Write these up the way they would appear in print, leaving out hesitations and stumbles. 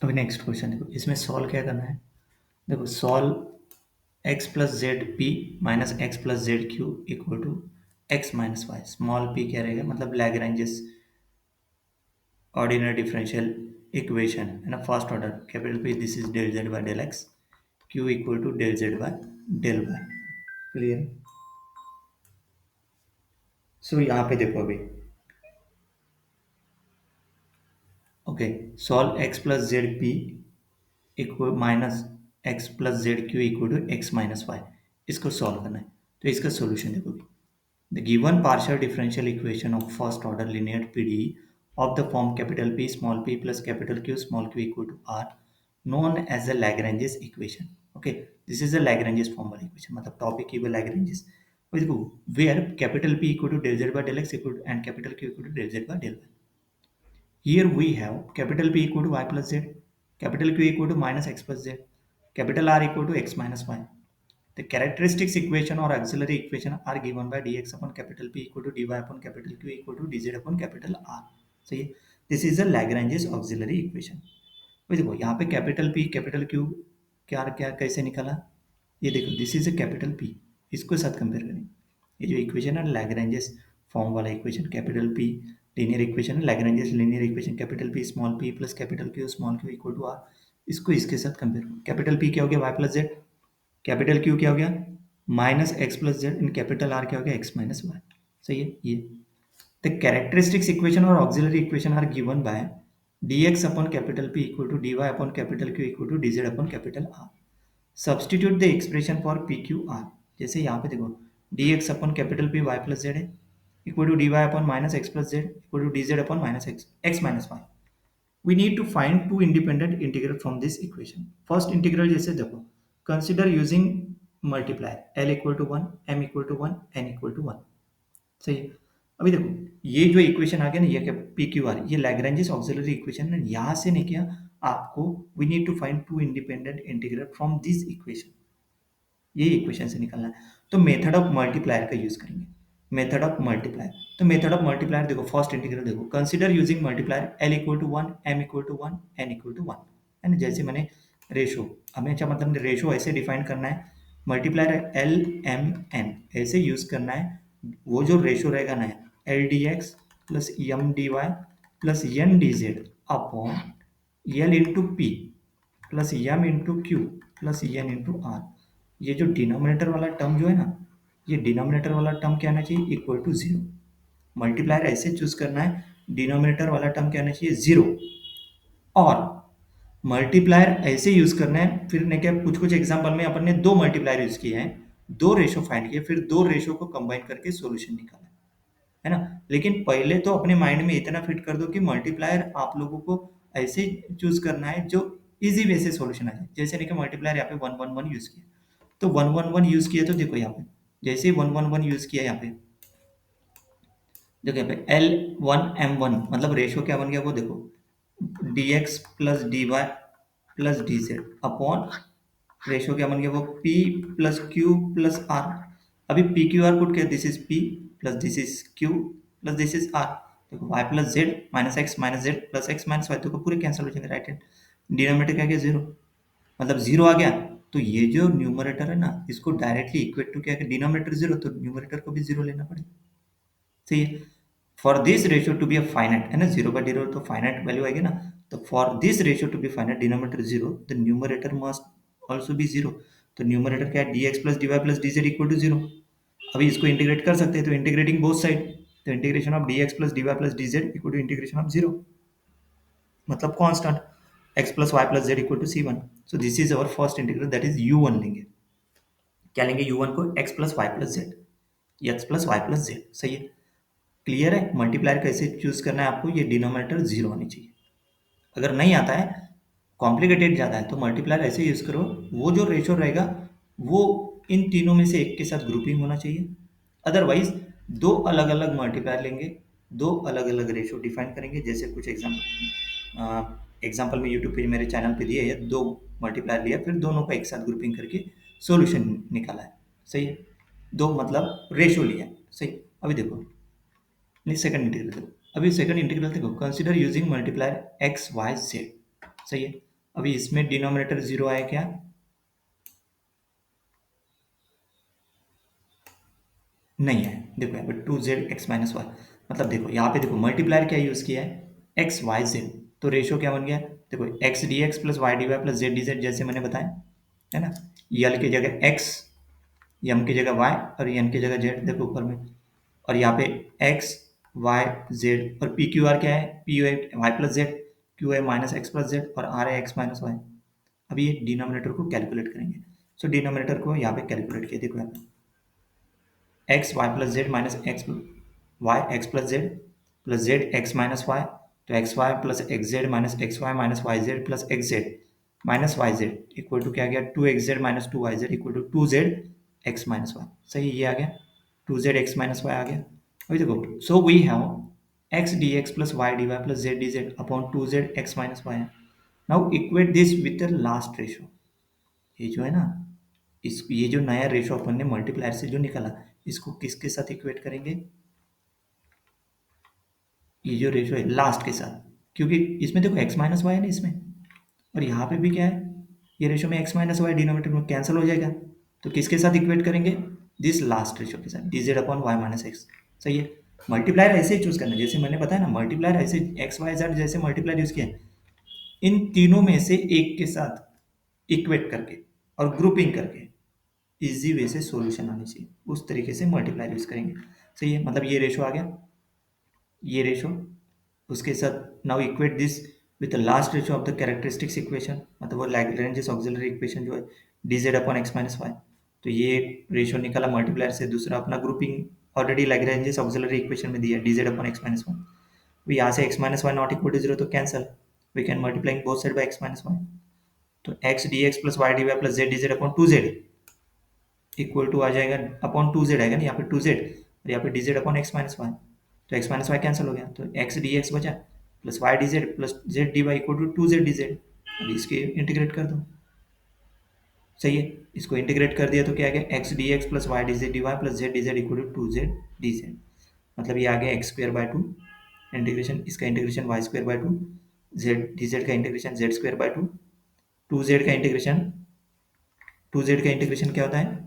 अभी next question देखो, इसमें सॉल्व क्या करना है। देखो solve x plus z p minus x plus z q equal to x minus y. Small p क्या रहेगा, मतलब लैग्रेंजेस ऑर्डिनरी डिफरेंशियल इक्वेशन है ना, first order. Capital p, this is del z by del x, q equal to del z by del y. Clear. So यहाँ पे देखो अभी, okay, solve x plus z p equal minus x plus z q equal to x minus y. इसको solve करना है। तो इसका solution देखो, the given partial differential equation of first order linear PDE of the form capital P small p plus capital Q small q equal to R known as the Lagrange's equation. Okay, this is the Lagrange's formal equation, मतलब topic की वो Lagrange's। और देखो where capital P equal to del z by del x equal to, and capital Q equal to del z by del y. Here we have capital P equal to y plus z, capital Q equal to minus x plus z, capital R equal to x minus y. The characteristics equation or auxiliary equation are given by dx upon capital P equal to dy upon capital Q equal to dz upon capital R. सही है, this is the Lagrange's auxiliary equation. देखो यहाँ पे capital P capital Q क्या क्या कैसे निकाला, ये देखो this is a capital P, इसको साथ कंपेयर करें। ये जो इक्वेशन है लैग्रेंजेस फॉर्म वाला equation, capital P linear equation है, Lagrange's linear equation, capital P small p plus capital Q small q equal to R। इसको इसके साथ कंपेयर करो। कैपिटल P क्या हो गया, y plus z, capital Q क्या हो गया, माइनस एक्स प्लस जेड, इन कैपिटल आर क्या हो गया, एक्स माइनस वाई। सही है। ये द कैरेक्टरिस्टिक्स इक्वेशन और auxiliary equation are given by dx upon capital P equal to dy upon capital Q equal to dz upon capital R। Substitute the expression for p q r. जैसे यहाँ पे देखो dx upon capital P y plus Z है equal to dy upon minus x plus z equal to dz upon minus x minus y. We need to find two independent integral from this equation. First integral जैसे देखो, consider using multiplier L equal to 1, M equal to 1, N equal to 1। सही है। अभी देखो ये जो equation आ गया ना, ये क्या पी क्यू आर, ये लैग्रेंजेस ऑक्सिलरी इक्वेशन है। यहाँ से नहीं किया आपको, we need to find two independent integral from this equation, ये इक्वेशन से निकालना है। तो मेथड ऑफ मल्टीप्लायर का यूज करेंगे, मेथड ऑफ मल्टीप्लायर। तो मेथड ऑफ मल्टीप्लायर देखो, फर्स्ट इंटीग्रल देखो, consider using multiplier l equal to 1, m equal to 1, n equal to 1, है ना। जैसे मैंने रेशो, हमें अच्छा मतलब रेशो ऐसे डिफाइन करना है, मल्टीप्लायर एल एम एन ऐसे यूज करना है। वो जो रेशो रहेगा ना, l d x plus m d y plus n d z upon l into p plus m into q plus n into r. ये जो डिनोमिनेटर वाला टर्म जो है ना, ये डिनोमिनेटर वाला टर्म क्या आना चाहिए, इक्वल टू जीरो। मल्टीप्लायर ऐसे चूज करना है, डिनोमिनेटर वाला टर्म क्या आना चाहिए, जीरो। और मल्टीप्लायर ऐसे यूज करना है, फिर ने क्या कुछ कुछ एग्जांपल में अपन ने दो मल्टीप्लायर यूज किए हैं, दो रेशो फाइंड किए, फिर दो रेशो को कंबाइन करके सॉल्यूशन निकाला, है ना। लेकिन पहले तो अपने माइंड में इतना फिट कर दो कि मल्टीप्लायर आप लोगों को ऐसे चूज करना है जो इजी वे से सॉल्यूशन आ जाए। जैसे नहीं कि मल्टीप्लायर यहाँ पे 1 1 1 यूज किया, तो 1 1 1 यूज किया, तो देखो यहाँ पे जैसे 1 1 1 यूज किया, यहाँ पे देखो यहाँ पे L1 M1 मतलब रेशियो क्या बन गया वो देखो, dx plus dy plus dz upon ratio क्या बन गया वो p plus q plus r। अभी p q r पुट किया, this is p plus this is q plus this is r। देखो y plus z minus z plus x minus y, देखो पूरे cancel हो जाएंगे, राइट हैंड डिनोमिनेटर क्या गया zero, मतलब जीरो आ गया। तो ये जो न्यूमरेटर है ना, इसको डायरेक्टली इक्वेट टू क्या, डिनोमिनेटर जीरो, तो न्यूमरेटर को भी जीरो लेना पड़ेगा। सही है। For this ratio to be a finite, है ना, जीरो बाय जीरो तो फाइनाइट वैल्यू आएगी ना। तो for this ratio to be finite, denominator zero, the numerator must also be zero. तो न्यूमरेटर क्या है, d x plus d y plus d z equal to zero. अभी इसको integrate कर सकते हैं, तो इंटीग्रेटिंग बोथ साइड, तो integration of d x plus d y plus d z equal to integration of zero, मतलब constant x plus y plus z equal to c one. So this is our first integral, that is u one लेंगे। क्या लेंगे, u one को x plus y plus z, x plus y plus z. सही है। Clear है। Multiplier कैसे choose करना है आपको, ये डिनोमिनेटर जीरो होनी चाहिए। अगर नहीं आता है, कॉम्प्लिकेटेड ज़्यादा है, तो मल्टीप्लायर ऐसे यूज करो, वो जो रेशो रहेगा वो इन तीनों में से एक के साथ ग्रुपिंग होना चाहिए। अदरवाइज दो अलग अलग मल्टीप्लायर लेंगे, दो अलग अलग रेशो डिफाइन करेंगे। जैसे कुछ एग्जाम्पल में यूट्यूब पे मेरे चैनल पे दिए है, दो मल्टीप्लायर लिया, फिर दोनों का एक साथ ग्रुपिंग करके सॉल्यूशन निकाला है। सही है। दो मतलब रेशो लिया है। सही। अभी देखो नहीं, सेकंड इंटीग्रल देखो, अभी सेकंड इंटीग्रल देखो, consider using multiplier x y z. सही है। अभी इसमें डिनोमिनेटर जीरो आया क्या? नहीं है। देखो यहाँ पे two z x minus y, मतलब देखो यहाँ पे देखो मल्टीप्लायर क्या यूज किया है, एक्स वाई जेड, तो रेशियो क्या बन गया? देखो x d x plus y d y plus z d z, जैसे मैंने बताया है ना। यल की जगह एक्स, यम की जगह वाई और एन की जगह जेड, देखो ऊपर में। और यहाँ पे एक्स वाई जेड और पी क्यू आर क्या है, p u y plus z, q है माइनस एक्स प्लस जेड और आर है एक्स माइनस वाई। अभी ये डिनोमिनेटर को कैलकुलेट करेंगे। सो डिनोमिनेटर को यहाँ पे कैलकुलेट किया, देखो यहाँ पे x y plus z minus x y x plus z x minus y, तो x y plus x z minus x y minus y z plus x z minus y z equal to क्या गया, two x z minus two y z equal to two z x minus y. सही, ये आ गया two z x minus y आ गया। अभी देखो, so we have x d x plus y d y plus z d z upon two z x minus y. Now equate this with the last ratio. ये जो है ना, इस ये जो नया रेशो अपन ने मल्टीप्लायर से जो निकाला, इसको किसके साथ इक्वेट करेंगे? ये जो रेशो है लास्ट के साथ, क्योंकि इसमें देखो एक्स माइनस वाई है ना इसमें, और यहाँ पे भी क्या है, ये रेशो में एक्स माइनस वाई डिनोमिनेटर में कैंसिल हो जाएगा। तो किसके साथ इक्वेट करेंगे? दिस लास्ट रेशो के साथ, d z upon y minus x. सही है। मल्टीप्लायर ऐसे ही चूज करना, जैसे मैंने बताया ना, मल्टीप्लायर ऐसे एक्स वाई जेड जैसे मल्टीप्लायर यूज किया है, इन तीनों में से एक के साथ इक्वेट करके और ग्रुपिंग करके इजी वे से सॉल्यूशन आनी चाहिए, उस तरीके से मल्टीप्लायर यूज करेंगे। सही है, मतलब ये रेशो आ गया, ये रेशो, उसके साथ now equate this with the last ratio of the characteristics equation, मतलब वो लैग्रेंज ऑक्सिलरी इक्वेशन जो है d z upon x minus y. तो ये रेशो निकाला मल्टीप्लायर से, दूसरा अपना grouping already Lagrange auxiliary equation में दिया d z upon x minus y. तो यहाँ से x minus y not equal to zero, तो cancel, we can multiplying both side by x minus y. तो x d x plus y d y plus z d z upon two z equal to आ जाएगा upon two Z आएगा ना, यहाँ पे two Z और यहाँ पे d z upon x minus y. तो एक्स माइनस वाई कैंसिल हो गया, तो एक्स डी एक्स बचा plus y d z plus z d y equal to two z d z. अभी इसके इंटीग्रेट कर दो। सही है, इसको इंटीग्रेट कर दिया तो क्या आ गया, x d x plus y d z d y plus z d z equal to two z d z. मतलब ये आ गया x square by two integration, इसका integration y square by two, z d z का integration z square by two, two z का integration, two z का integration क्या होता है,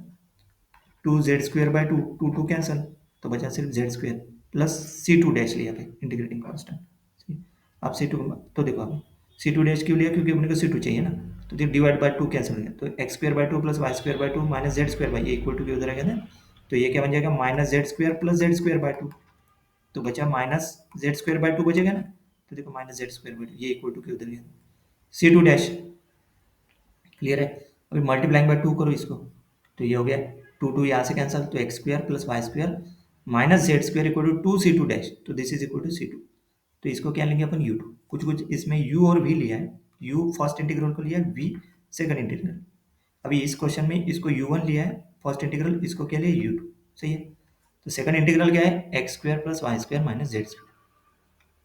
two z square by two, two two cancel, तो बचा सिर्फ Z square plus c two dash लिया पे इंटीग्रेटिंग कांस्टेंट। अब सी टू, तो देखो अब सी टू डैश क्यों लिया, क्योंकि अपने को सी टू चाहिए ना, तो डिवाइड बाय टू कैंसिल हो गया, तो x square by two plus y square by two minus z square by, ये इक्वल टू के उधर आ गया ना, तो ये क्या बन जाएगा minus z square plus z square by to, तो बचा minus z square by to बचेगा ना, तो देखो minus z square by to, ये इक्वल टू के उधर गया सी टू डैश। क्लियर है। अभी मल्टीप्लाइंग बाय टू करो इसको, तो ये हो गया टू टू यहाँ से कैंसल, तो x square plus y square minus z square equal to two c two dash, तो this is equal to c two. तो इसको क्या लेंगे अपन यू टू, कुछ कुछ इसमें यू और वी लिया है, यू फर्स्ट इंटीग्रल को लिया है, वी सेकंड इंटीग्रल। अभी इस क्वेश्चन में इसको यू वन लिया है फर्स्ट इंटीग्रल, इसको क्या लिया यू टू। सही है, तो सेकंड इंटीग्रल क्या है, x square plus y square minus z square.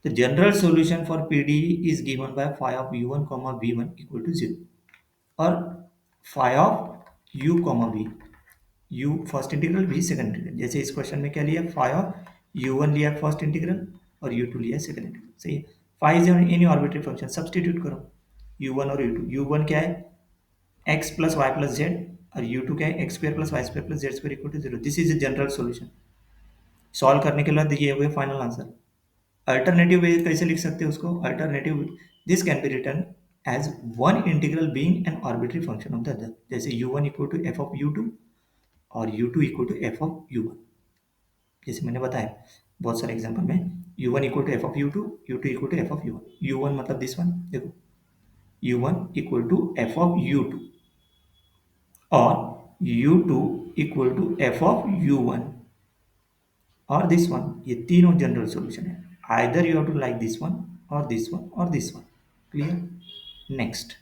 The general solution for PDE is given by phi of u1 comma v1 equal to 0 और phi of u comma v, u first integral v second integral, जैसे इस question में क्या लिया phi of u1 लिया first integral और u2 लिया second integral. सही है, phi is any arbitrary function, substitute करो u1 और u2, u1 क्या है x plus y plus z और u2 क्या है x square plus y square plus z square equal to zero. This is general solution. Solve करने के बाद ये हुए फाइनल आंसर। अल्टरनेटिव वे कैसे लिख सकते हैं उसको, alternative this can be written as one integral being an arbitrary function of the other, जैसे u1 equal to f of u2 और u2 equal to f of u1, जैसे मैंने बताया बहुत सारे एग्जांपल में u1 equal to f of u2, u2 equal to f of u1, u1 मतलब this one, देखो u1 equal to f of u2 और u2 equal to f of u1 और दिस वन, ये तीनों जनरल सॉल्यूशन है। Either you have to like this one और this one और this one. Clear. Next